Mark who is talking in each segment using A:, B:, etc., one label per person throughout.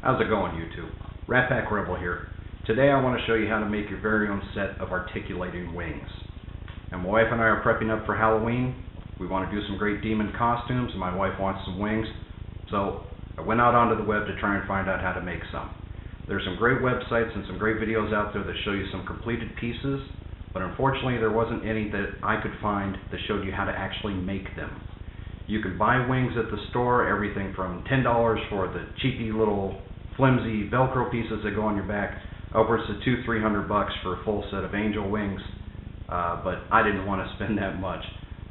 A: How's it going, YouTube? Rat Pack Rebel here. Today I want to show you how to make your very own set of articulating wings. And my wife and I are prepping up for Halloween. We want to do some great demon costumes, and my wife wants some wings. So I went out onto the web to try and find out how to make some. There's some great websites and some great videos out there that show you some completed pieces, but unfortunately there wasn't any that I could find that showed you how to actually make them. You can buy wings at the store, everything from $10 for the cheapy little flimsy Velcro pieces that go on your back, upwards to $200-300 for a full set of angel wings, but I didn't want to spend that much.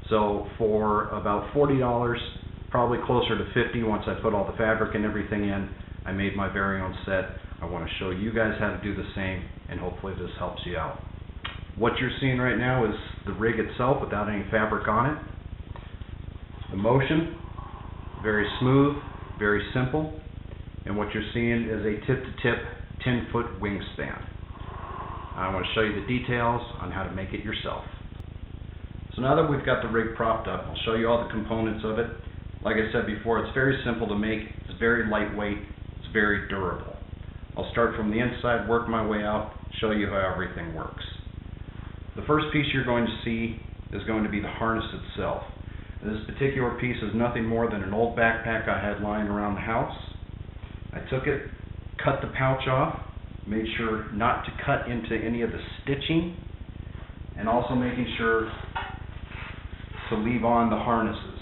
A: So for about $40, probably closer to $50 once I put all the fabric and everything in, I made my very own set. I want to show you guys how to do the same, and hopefully this helps you out. What you're seeing right now is the rig itself without any fabric on it. The motion, very smooth, very simple, and what you're seeing is a tip-to-tip 10-foot wingspan. I want to show you the details on how to make it yourself. So now that we've got the rig propped up, I'll show you all the components of it. Like I said before, it's very simple to make, it's very lightweight, it's very durable. I'll start from the inside, work my way out, show you how everything works. The first piece you're going to see is going to be the harness itself. This particular piece is nothing more than an old backpack I had lying around the house. I took it, cut the pouch off, made sure not to cut into any of the stitching, and also making sure to leave on the harnesses.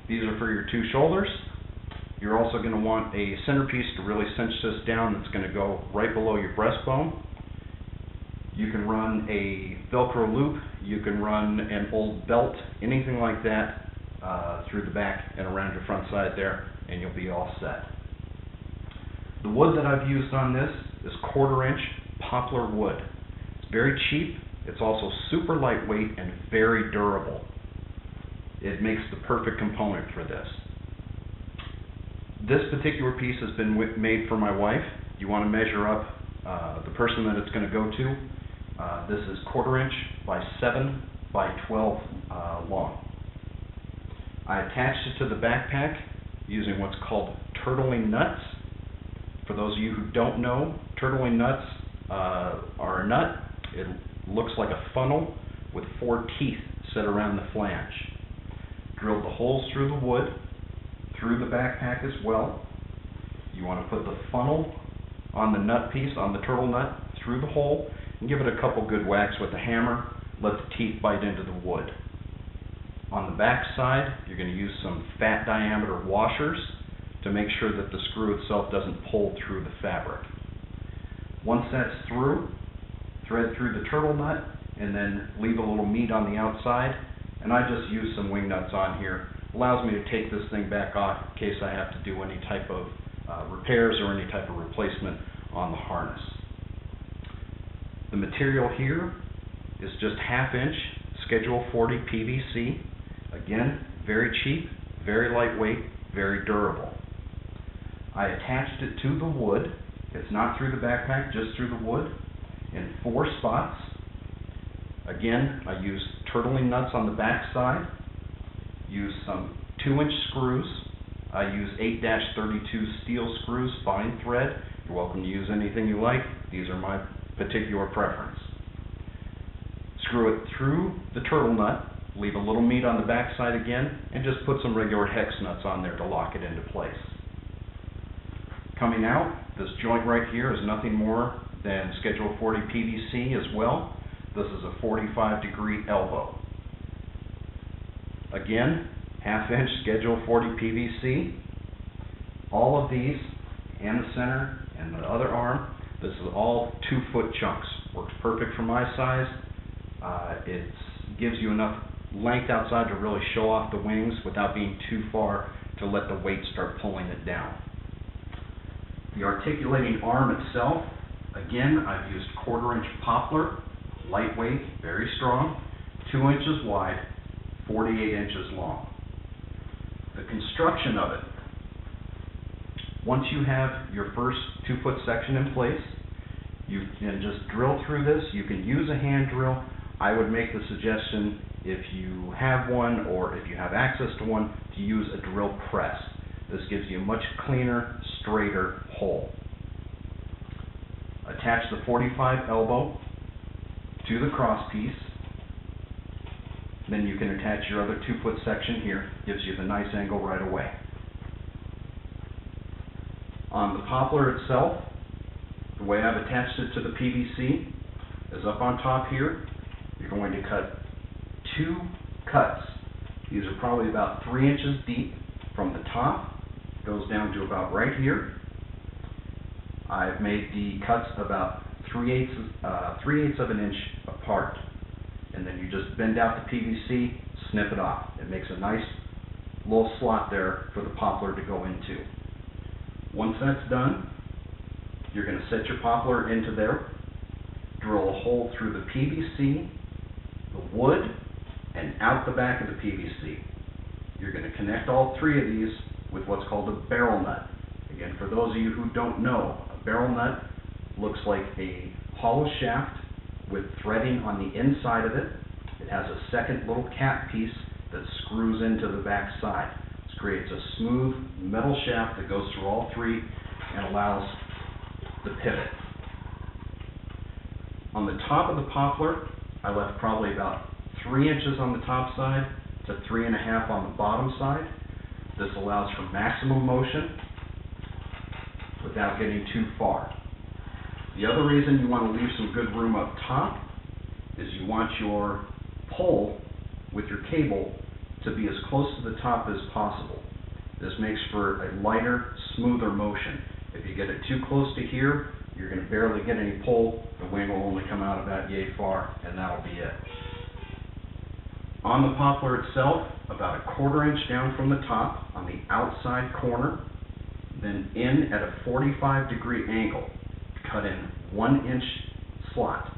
A: These are for your two shoulders. You're also going to want a centerpiece to really cinch this down that's going to go right below your breastbone. You can run a Velcro loop, you can run an old belt, anything like that through the back and around your front side there, and you'll be all set. The wood that I've used on this is 1/4-inch poplar wood. It's very cheap, it's also super lightweight and very durable. It makes the perfect component for this. This particular piece has been made for my wife. You want to measure up the person that it's going to go to. This is 1/4-inch by 7 by 12 long. I attached it to the backpack using what's called turtling nuts. For those of you who don't know, turtling nuts are a nut. It looks like a funnel with 4 teeth set around the flange. Drilled the holes through the wood, through the backpack as well. You want to put the funnel on the nut piece, on the turtle nut, through the hole, and give it a couple good whacks with the hammer. Let the teeth bite into the wood. On the back side, you're going to use some fat diameter washers to make sure that the screw itself doesn't pull through the fabric. Once that's through, thread through the turtle nut and then leave a little meat on the outside. And I just use some wing nuts on here. Allows me to take this thing back off in case I have to do any type of repairs or any type of replacement on the harness. The material here is just 1/2-inch Schedule 40 PVC. Again, very cheap, very lightweight, very durable. I attached it to the wood. It's not through the backpack, just through the wood, in 4 spots. Again, I used turtling nuts on the back side. Used some 2-inch screws. I use 8-32 steel screws, fine thread. You're welcome to use anything you like. These are my particular preference. Screw it through the turtle nut, leave a little meat on the back side again, and just put some regular hex nuts on there to lock it into place. Coming out, this joint right here is nothing more than Schedule 40 PVC as well. This is a 45-degree elbow. Again, 1/2-inch Schedule 40 PVC. All of these, and the center, and the other arm, this is all 2-foot chunks. Works perfect for my size. It gives you enough length outside to really show off the wings without being too far to let the weight start pulling it down. The articulating arm itself, again, I've used 1/4-inch poplar, lightweight, very strong, 2 inches wide, 48 inches long. The construction of it, once you have your first 2-foot section in place, you can just drill through this. You can use a hand drill. I would make the suggestion, if you have one or if you have access to one, to use a drill press. This gives you a much cleaner, straighter hole. Attach the 45 elbow to the cross piece. Then you can attach your other 2-foot section here. Gives you the nice angle right away. On the poplar itself, the way I've attached it to the PVC is up on top here. You're going to cut 2 cuts. These are probably about 3 inches deep from the top. Goes down to about right here. I've made the cuts about 3/8 of an inch apart. And then you just bend out the PVC, snip it off. It makes a nice little slot there for the poplar to go into. Once that's done, you're going to set your poplar into there, drill a hole through the PVC, the wood, and out the back of the PVC. You're going to connect all 3 of these with what's called a barrel nut. Again, for those of you who don't know, a barrel nut looks like a hollow shaft with threading on the inside of it. It has a second little cap piece that screws into the back side. This creates a smooth metal shaft that goes through all 3 and allows the pivot. On the top of the poplar, I left probably about 3 inches on the top side to 3.5 on the bottom side. This allows for maximum motion without getting too far. The other reason you want to leave some good room up top is you want your pole with your cable to be as close to the top as possible. This makes for a lighter, smoother motion. If you get it too close to here, you're going to barely get any pull. The wing will only come out about yay far, and that'll be it. On the poplar itself, about 1/4 inch down from the top on the outside corner, then in at a 45-degree angle. Cut in 1-inch slot.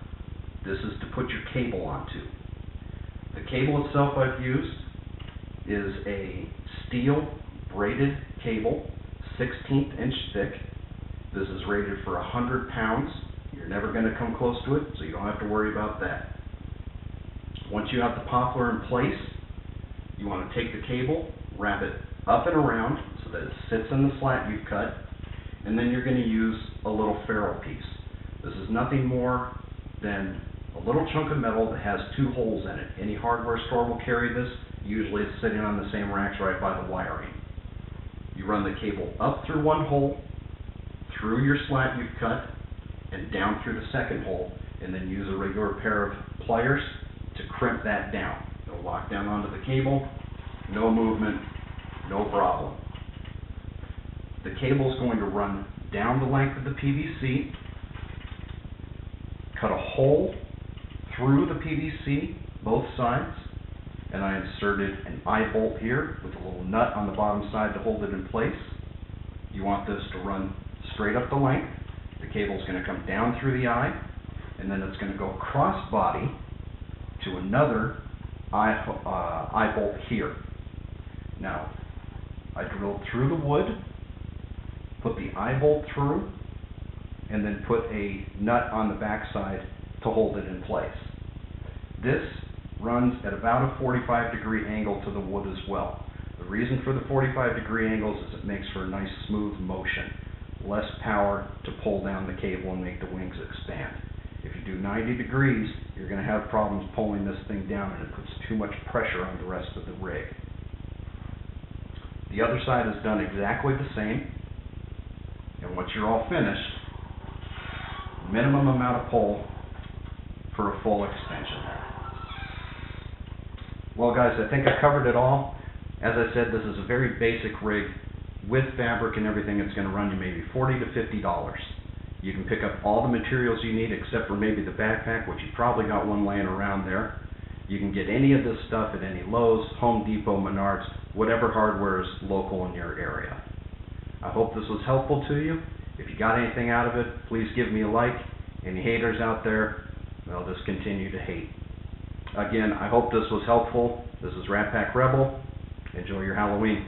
A: This is to put your cable onto. The cable itself I've used is a steel braided cable, 1/16 inch thick. This is rated for 100 pounds. You're never going to come close to it, so you don't have to worry about that. Once you have the poplar in place, you want to take the cable, wrap it up and around so that it sits in the slat you've cut, and then you're going to use a little ferrule piece. This is nothing more than a little chunk of metal that has 2 holes in it. Any hardware store will carry this. Usually it's sitting on the same racks right by the wiring. You run the cable up through 1 hole, through your slat you've cut, and down through the second hole, and then use a regular pair of pliers to crimp that down. It'll lock down onto the cable, no movement, no problem. The cable is going to run down the length of the PVC, cut a hole through the PVC, both sides, and I inserted an eye bolt here with a little nut on the bottom side to hold it in place. You want this to run straight up the length. The cable is going to come down through the eye, and then it's going to go cross body to another eye bolt here. Now, I drilled through the wood, put the eye bolt through, and then put a nut on the back side to hold it in place. This runs at about a 45-degree angle to the wood as well. The reason for the 45-degree angles is it makes for a nice smooth motion. Less power to pull down the cable and make the wings expand. If you do 90 degrees, you're going to have problems pulling this thing down, and it puts too much pressure on the rest of the rig. The other side is done exactly the same, and once you're all finished, minimum amount of pull for a full extension there. Well guys, I think I covered it all. As I said, this is a very basic rig. With fabric and everything, it's going to run you maybe $40 to $50. You can pick up all the materials you need except for maybe the backpack, which you probably got one laying around there. You can get any of this stuff at any Lowe's, Home Depot, Menards, whatever hardware is local in your area. I hope this was helpful to you. If you got anything out of it, please give me a like. Any haters out there, well, just continue to hate. Again, I hope this was helpful. This is Rat Pack Rebel. Enjoy your Halloween.